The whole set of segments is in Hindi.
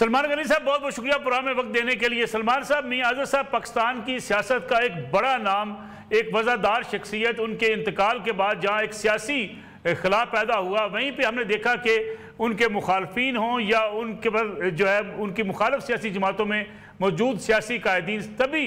सलमान गनी साहब बहुत बहुत शुक्रिया प्रोग्राम में वक्त देने के लिए। सलमान साहब, मियां आज़र साहब पाकिस्तान की सियासत का एक बड़ा नाम, एक वज़ादार शख्सियत। उनके इंतकाल के बाद जहाँ एक सियासी खिलाफ पैदा हुआ, वहीं पे हमने देखा कि उनके मुखालफिन हों या उनके पर जो है उनकी मुखालफ सियासी जमातों में मौजूद सियासी कायदीन तभी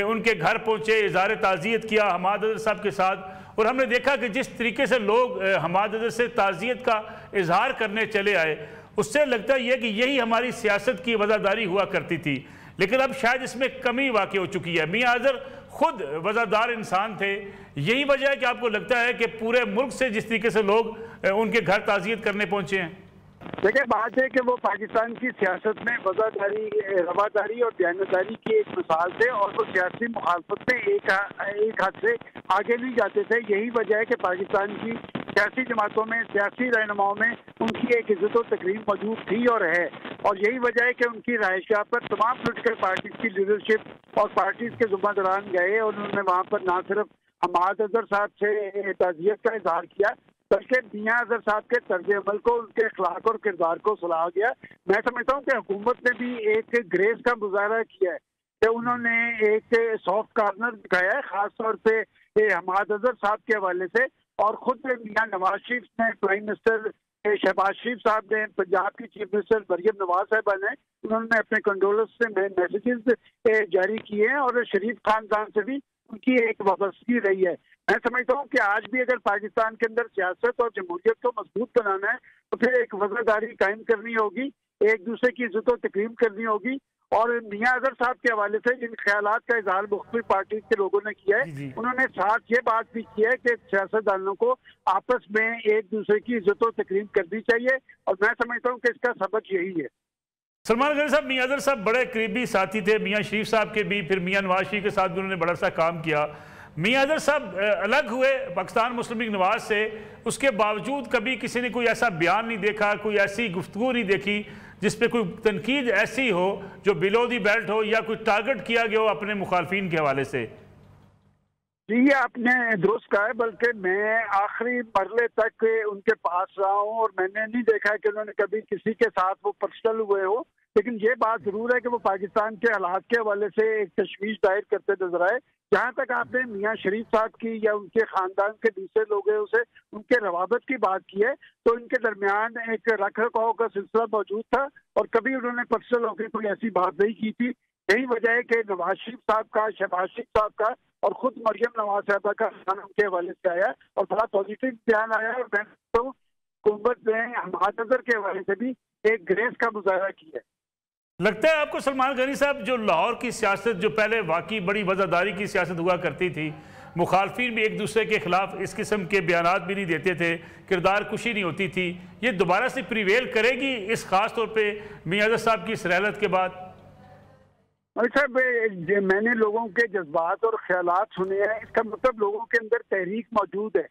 उनके घर पहुँचे, इज़हार ताज़ियत किया हमाद अज़हर साहब के साथ। और हमने देखा कि जिस तरीके से लोग हमाद अज़हर से ताज़ियत का इजहार करने चले आए, उससे लगता है कि यही हमारी सियासत की वज़ादारी हुआ करती थी। लेकिन अब शायद इसमें कमी वाक़ई हो चुकी है। मियां आज़र खुद वज़ादार इंसान थे, यही वजह है कि आपको लगता है कि पूरे मुल्क से जिस तरीके से लोग उनके घर ताज़ियत करने पहुंचे हैं? देखिए, बात है कि वो पाकिस्तान की सियासत में वज़ादारी, रवादारी और दयानतदारी की एक मिसाल थे और वो सियासी मुखालफत में एक हद से आगे नहीं जाते थे। यही वजह है कि पाकिस्तान की सियासी जमातों में, सियासी रहनुमाओं में उनकी एक इज्जत और तकरीम मौजूद थी और है। और यही वजह है कि उनकी रहायशगाह पर तमाम पोलिटिकल पार्टीज की लीडरशिप और पार्टीज के ज़ुम्मेदारान गए और उन्होंने वहाँ पर ना सिर्फ हमाद अज़हर साहब से ताज़ियत का इजहार किया, बल्कि मियां आज़र साहब के तर्ज अमल को, उनके अखलाक और किरदार को सराहा गया। मैं समझता हूँ कि हुकूमत ने भी एक ग्रेस का मुजाहरा किया है कि उन्होंने एक सॉफ्ट कॉर्नर दिखाया है, खास तौर पे हमाद अज़हर साहब के हवाले से। और खुद मियां नवाज शरीफ ने, प्राइम मिनिस्टर शहबाज शरीफ साहब ने, पंजाब की चीफ मिनिस्टर मरियम नवाज साहिबा ने, उन्होंने अपने कंडोलेंस से मैसेजेस जारी किए हैं और शरीफ खानदान से भी उनकी एक वाबस्तगी रही है। मैं समझता हूँ कि आज भी अगर पाकिस्तान के अंदर सियासत और जमहूरियत को मजबूत बनाना है तो फिर एक वज़ादारी कायम करनी होगी, एक दूसरे की इज्जत और तकरीम करनी होगी। और मियां आज़र साहब के हवाले से जिन ख्यालात का इजहार मुख्तलिफ पार्टी के लोगों ने किया है, उन्होंने साथ ये बात भी की है कि सियासतदानों को आपस में एक दूसरे की इज्जत और तकरीम करनी चाहिए। और मैं समझता हूँ कि इसका सबक यही है। सलमान गनी साहब, मियां आज़र साहब बड़े करीबी साथी थे मियां शरीफ साहब के भी, फिर मियां नवाज शरीफ के साथ भी उन्होंने बड़ा सा काम किया। मियां आज़र साहब अलग हुए पाकिस्तान मुस्लिम लीग नवाज से, उसके बावजूद कभी किसी ने कोई ऐसा बयान नहीं देखा, कोई ऐसी गुफ्तगू नहीं देखी जिस पे कोई तनकीद ऐसी हो जो बिलो दी बेल्ट हो या कोई टारगेट किया गया हो अपने मुखालफिन के हवाले से। जी, ये आपने दुरुस्त कहा है, बल्कि मैं आखिरी मरले तक उनके पास रहा हूँ और मैंने नहीं देखा कि उन्होंने कभी किसी के साथ वो पर्सनल हुए हो। लेकिन ये बात जरूर है कि वो पाकिस्तान के हालात के हवाले से एक तशवीश जाहिर करते नजर आए। जहाँ तक आपने मियां शरीफ साहब की या उनके खानदान के दूसरे लोगों से उनके रवाबत की बात की है, तो इनके दरमियान एक रख रखाव का सिलसिला मौजूद था और कभी उन्होंने पर्सनल होकर कोई ऐसी बात नहीं की थी। यही वजह है कि नवाज शरीफ साहब का, शहबाज शरीफ साहब का और खुद मरियम नवाज साहिबा का बयान उनके हवाले से आया और बड़ा पॉजिटिव बयान आया। और मैं तो हुकूमत ने हमाद अज़हर के हवाले से भी एक ग्रेस का मुजाहरा किया है। लगता है आपको सलमान गनी साहब, जो लाहौर की सियासत जो पहले वाकई बड़ी वज़ादारी की सियासत हुआ करती थी, मुखालफिन भी एक दूसरे के खिलाफ इस किस्म के बयानात भी नहीं देते थे, किरदार कुशी नहीं होती थी, ये दोबारा से प्रिवेल करेगी इस खास तौर पे मियां आज़र साहब की इस रहलत के बाद? साहब, मैंने लोगों के जज्बात और ख्यालात सुने हैं। इसका मतलब लोगों के अंदर तहरीक मौजूद है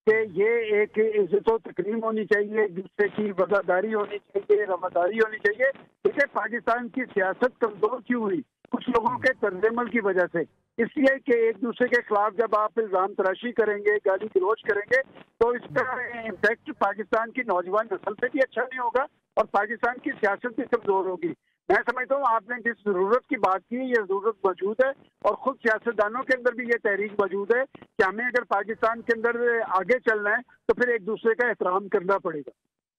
कि ये एक इज्जत और तकरीम होनी चाहिए, एक दूसरे की वज़ादारी होनी चाहिए, रवादारी होनी चाहिए। देखिए, पाकिस्तान की सियासत कमजोर क्यों हुई? कुछ लोगों के तर्ज अमल की वजह से। इसलिए कि एक दूसरे के खिलाफ जब आप इल्जाम तराशी करेंगे, गाली गलौज करेंगे, तो इसका इम्पैक्ट पाकिस्तान की नौजवान नस्ल पे भी अच्छा नहीं होगा और पाकिस्तान की सियासत भी कमजोर होगी। मैं समझता हूँ आपने जिस जरूरत की बात की, ये जरूरत मौजूद है और खुद सियासतदानों के अंदर भी ये तहरीक मौजूद है कि हमें अगर पाकिस्तान के अंदर आगे चलना है तो फिर एक दूसरे का एहतराम करना पड़ेगा।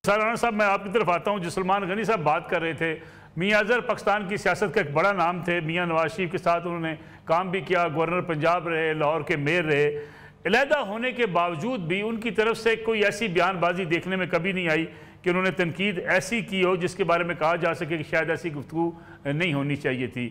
राना साहब, मैं आपकी तरफ आता हूँ। जो सलमान गनी साहब बात कर रहे थे, मियां आज़र पाकिस्तान की सियासत का एक बड़ा नाम थे। मियां नवाज शरीफ के साथ उन्होंने काम भी किया, गवर्नर पंजाब रहे, लाहौर के मेयर रहे। अलहदा होने के बावजूद भी उनकी तरफ से कोई ऐसी बयानबाजी देखने में कभी नहीं आई कि उन्होंने तनकीद ऐसी की हो जिसके बारे में कहा जा सके कि शायद ऐसी गुफ्तगू नहीं होनी चाहिए थी।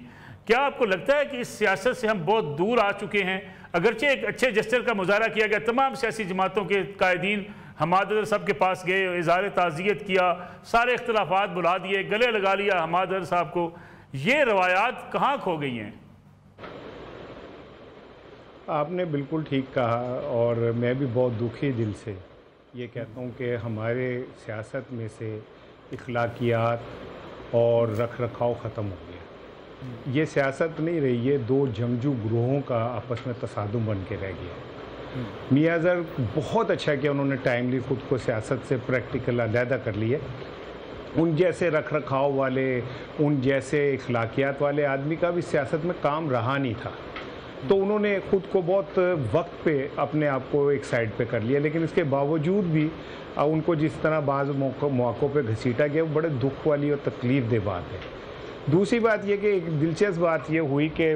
क्या आपको लगता है कि इस सियासत से हम बहुत दूर आ चुके हैं? अगरचे एक अच्छे जस्टर का मुजाहरा किया गया, तमाम सियासी जमातों के कायदीन हमाद अज़हर साहब के पास गए, इज़हार ताज़ियत किया, सारे इख्तलाफात बुला दिए, गले लगा लिया हमाद अज़हर साहब को, ये रवायात कहाँ खो गई हैं? आपने बिल्कुल ठीक कहा और मैं भी बहुत दुखी दिल से ये कहता हूँ कि हमारे सियासत में से इखलाकियात और रख रखाव ख़त्म हो गया। ये सियासत नहीं रही, ये दो जंगजू ग्रोहों का आपस में तसादुम बन के रह गया। मियां आज़र बहुत अच्छा किया, उन्होंने टाइमली ख़ुद को सियासत से प्रैक्टिकल अलहदा कर लिया उन जैसे रख रखाव वाले, उन जैसे इखलाकियात वाले आदमी का भी सियासत में काम रहा नहीं था। तो उन्होंने खुद को बहुत वक्त पे अपने आप को एक साइड पे कर लिया, लेकिन इसके बावजूद भी उनको जिस तरह बाज़ मौक़ों पे घसीटा गया, वो बड़े दुख वाली और तकलीफ दे बात है। दूसरी बात यह कि एक दिलचस्प बात यह हुई कि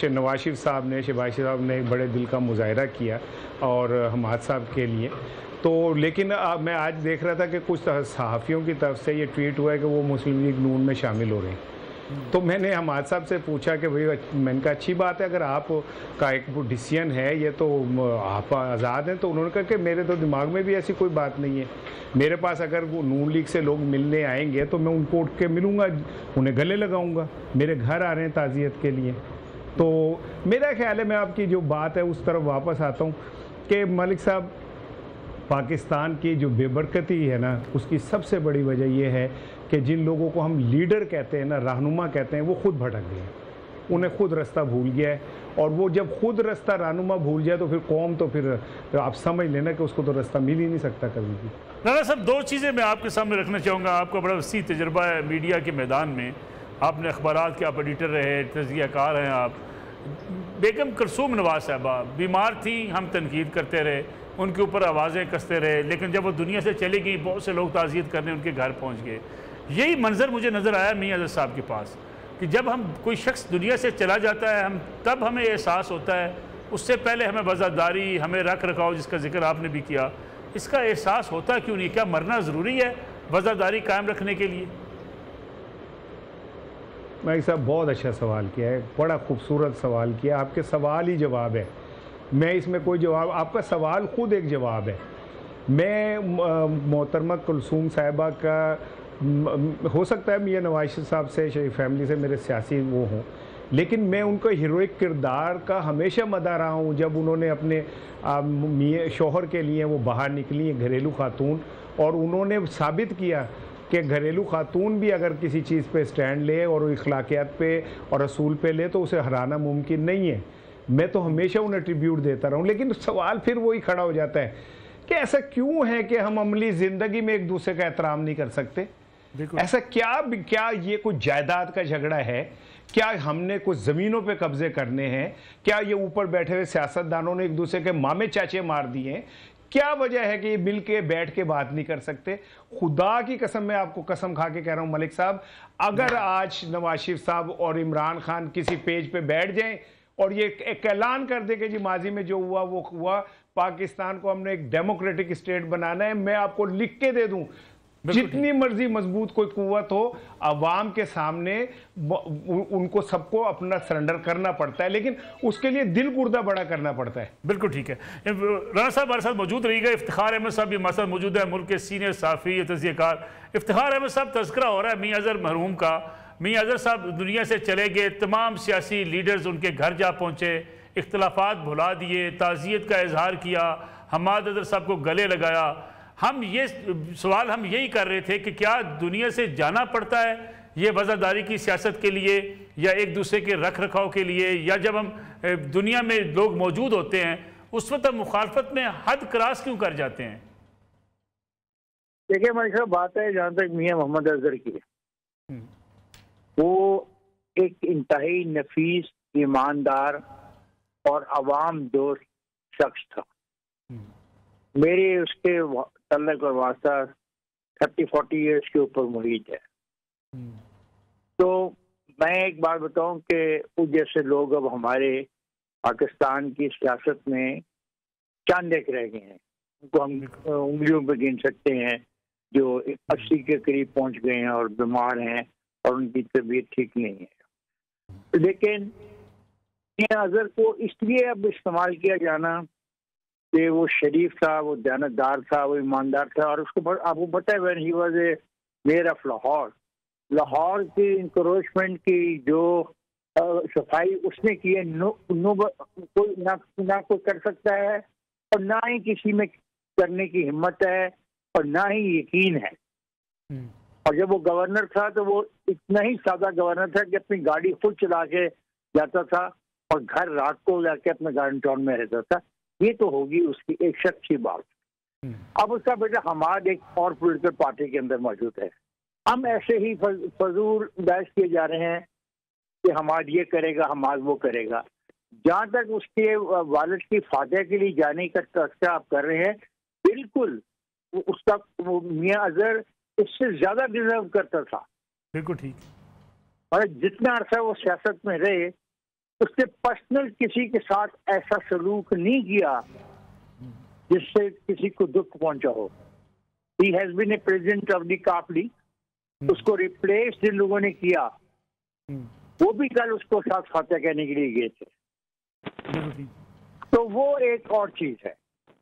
नवाज शरीफ साहब ने, शहबाज साहब ने बड़े दिल का मुजाहरा किया और हमाद साहब के लिए। तो लेकिन मैं आज देख रहा था कि कुछ सहाफ़ियों की तरफ से ये ट्वीट हुआ है कि वो मुस्लिम लीग नून में शामिल हो रहे हैं। तो मैंने हमाद साहब से पूछा कि भाई, मैंने कहा अच्छी बात है अगर आप का एक डिसीजन है, ये तो आप आज़ाद हैं। तो उन्होंने कहा कि मेरे तो दिमाग में भी ऐसी कोई बात नहीं है। मेरे पास अगर वो नून लीग से लोग मिलने आएंगे तो मैं उनको उठ के मिलूँगा, उन्हें गले लगाऊंगा। मेरे घर आ रहे हैं ताज़ियत के लिए। तो मेरा ख्याल है, मैं आपकी जो बात है उस तरफ वापस आता हूँ कि मलिक साहब, पाकिस्तान की जो बेबरकती है ना, उसकी सबसे बड़ी वजह यह है कि जिन लोगों को हम लीडर कहते हैं ना, रहनुमा कहते हैं, वो खुद भटक गए हैं। उन्हें खुद रास्ता भूल गया है। और वो जब खुद रास्ता रहनुमा भूल जाए तो फिर कौम तो फिर आप समझ लेना कि उसको तो रास्ता मिल ही नहीं सकता कभी भी। राना साहब, दो चीज़ें मैं आपके सामने रखना चाहूँगा। आपका बड़ा वसी तजर्बा है मीडिया के मैदान में, आपने अखबारात के आप एडिटर रहे, तज़कियाकार हैं आप। बेगम कुलसूम नवाज साहबा बीमार थी, हम तनकीद करते रहे, उनके ऊपर आवाज़ें कसते रहे, लेकिन जब वो दुनिया से चली गई, बहुत से लोग ताज़ियत करने उनके घर पहुँच गए। यही मंजर मुझे नज़र आया मियां अज़हर साहब के पास कि जब हम कोई शख्स दुनिया से चला जाता है, हम तब हमें एहसास होता है, उससे पहले हमें वज़ादारी, हमें रख रखाव जिसका जिक्र आपने भी किया, इसका एहसास होता क्यों नहीं? क्या मरना ज़रूरी है वज़ादारी कायम रखने के लिए? मैं साहब, बहुत अच्छा सवाल किया है, बड़ा खूबसूरत सवाल किया। आपके सवाल ही जवाब है, मैं इसमें कोई जवाब, आपका सवाल खुद एक जवाब है। मैं मोहतरमा कुलसूम साहिबा का, हो सकता है मियां नवाज साहब से, शरीफ फैमिली से मेरे सियासी वो हों, लेकिन मैं उनका हीरोइक किरदार का हमेशा मदा रहा हूँ। जब उन्होंने अपने शोहर के लिए वो बाहर निकली हैं, घरेलू खातून, और उन्होंने साबित किया कि घरेलू खातून भी अगर किसी चीज़ पे स्टैंड ले और इखलाकियात पे और रसूल पे ले तो उसे हराना मुमकिन नहीं है। मैं तो हमेशा उन्हें ट्रिब्यूट देता रहूँ। लेकिन सवाल फिर वही खड़ा हो जाता है कि ऐसा क्यों है कि हम अमली ज़िंदगी में एक दूसरे का एहतराम नहीं कर सकते? ऐसा क्या ये कोई जायदाद का झगड़ा है? क्या हमने कुछ ज़मीनों पे कब्जे करने हैं? क्या ये ऊपर बैठे हुए सियासतदानों ने एक दूसरे के मामे चाचे मार दिए हैं? क्या वजह है कि ये मिल के बैठ के बात नहीं कर सकते? खुदा की कसम, मैं आपको कसम खा के कह रहा हूं मलिक साहब, अगर आज नवाज शरीफ साहब और इमरान खान किसी पेज पे बैठ जाएं और ये एक ऐलान कर दे कि जी माजी में जो हुआ वो हुआ, पाकिस्तान को हमने एक डेमोक्रेटिक स्टेट बनाना है, मैं आपको लिख के दे दूं, जितनी मर्जी मजबूत कोई कुव्वत हो, अवाम के सामने उनको सबको अपना सरेंडर करना पड़ता है, लेकिन उसके लिए दिल गुर्दा बड़ा करना पड़ता है। बिल्कुल ठीक है। राना साहब हमारे साथ मौजूद रहिएगा। इफ्तिखार अहमद साहब भी हमारे साथ मौजूद है, मुल्क के सीनियर साफ़ी तज़कियाकार। इफ्तिखार अहमद साहब, तज़किरा हो रहा है मियां अज़हर मरहूम का। मियां अज़हर साहब दुनिया से चले गए, तमाम सियासी लीडर्स उनके घर जा पहुँचे, इख्तलाफात भुला दिए, ताज़ियत का इजहार किया, हमाद अज़हर साहब को गले लगाया। हम ये सवाल हम यही कर रहे थे कि क्या दुनिया से जाना पड़ता है ये वज़ादारी की सियासत के लिए, या एक दूसरे के रख रखाव के लिए, या जब हम दुनिया में लोग मौजूद होते हैं उस वक्त हम मुखालफत में हद क्रॉस क्यों कर जाते हैं? देखिए हमारी सब बात है, जहाँ तक मियां मोहम्मद अजहर की, वो एक इंतहाई नफीस, ईमानदार और अवाम दोस्त शख्स था। मेरे उसके तल्लक और वास्ता 30-40 ईयर्स के ऊपर मुरीद है। तो मैं एक बात बताऊं कि उस जैसे लोग अब हमारे पाकिस्तान की सियासत में चंद एक रह गए हैं, उनको हम उंगलियों पर गिन सकते हैं, जो 80 के करीब पहुंच गए हैं और बीमार हैं और उनकी तबीयत ठीक नहीं है। लेकिन अज़हर को इसलिए अब इस्तेमाल किया जाना कि वो शरीफ था, वो दयानतदार था, वो ईमानदार था, और उसको आपको पता है when he was a mayor of Lahore, Lahore की इंक्रोचमेंट की जो सफाई उसने की है, कोई ना कोई कर सकता है और ना ही किसी में करने की हिम्मत है और ना ही यकीन है। और जब वो गवर्नर था तो वो इतना ही सादा गवर्नर था कि अपनी गाड़ी खुद चला के जाता था और घर रात को जाके अपने गार्डन टाउन में रहता था। ये तो होगी उसकी एक शख्स की बात। अब उसका बेटा हमाद एक और पॉलिटिकल पार्टी के अंदर मौजूद है। हम ऐसे ही फजूल बहस किए जा रहे हैं कि हमाद ये करेगा, हमाद वो करेगा। जहां तक उसके वालिद की फातह के लिए जाने का चर्चा आप कर रहे हैं, बिल्कुल उसका मियां अजहर इससे ज्यादा डिजर्व करता था। बिल्कुल ठीक। और जितना अरसा वो सियासत में रहे, उसने पर्सनल किसी के साथ ऐसा सलूक नहीं किया जिससे किसी को दुख पहुंचा हो। He has been a president of the calf league, उसको रिप्लेस जिन लोगों ने किया वो भी कल उसको साथ फातह कहने के लिए गए थे। तो वो एक और चीज है।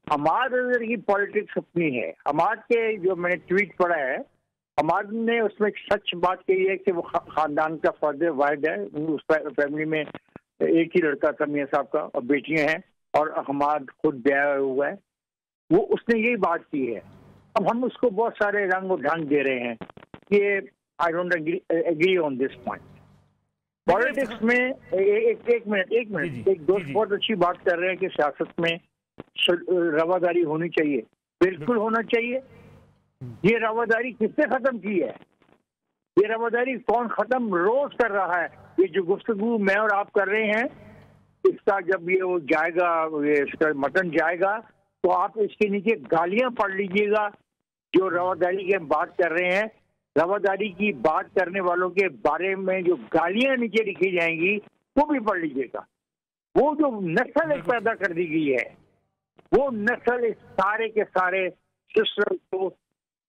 हमाद अजहर की पॉलिटिक्स अपनी है। हमाद के जो मैंने ट्वीट पढ़ा है, हमाद ने उसमें एक सच बात कही है कि वो खानदान का फर्द वाहिद है। उस फैमिली में एक ही लड़का था मियां साहब का और बेटियां हैं, और हमाद खुद ब्याह हुआ है। वो उसने यही बात की है। अब हम उसको बहुत सारे रंग और ढंग दे रहे हैं कि I don't agree on this point. Politics में एक मिनट एक दोस्त बहुत अच्छी बात कर रहे हैं कि सियासत में रवादारी होनी चाहिए। बिल्कुल होना चाहिए। ये रवादारी किसने खत्म की है? ये रवादारी कौन खत्म रोज कर रहा है? ये जो गुफ्तगू मैं और आप कर रहे हैं, इसका जब ये वो जाएगा, ये इसका मतन जाएगा, तो आप इसके नीचे गालियां पढ़ लीजिएगा। जो रवादारी की बात कर रहे हैं, रवादारी की बात करने वालों के बारे में जो गालियां नीचे लिखी जाएंगी वो भी पढ़ लीजिएगा। वो जो नस्ल एक पैदा कर दी गई है, वो नस्ल इस सारे के सारे सिस्टम को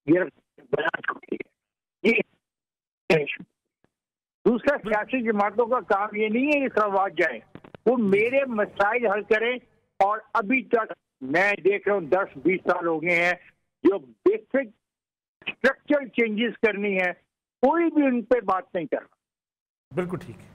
बना चुकी है। ये दूसरा, सियासी जमातों का काम ये नहीं है कि आवाज जाए, वो मेरे मसाइल हल करें। और अभी तक मैं देख रहा हूँ 10-20 साल हो गए हैं, जो बेसिक स्ट्रक्चरल चेंजेस करनी है कोई भी उन पे बात नहीं कर रहा। बिल्कुल ठीक है।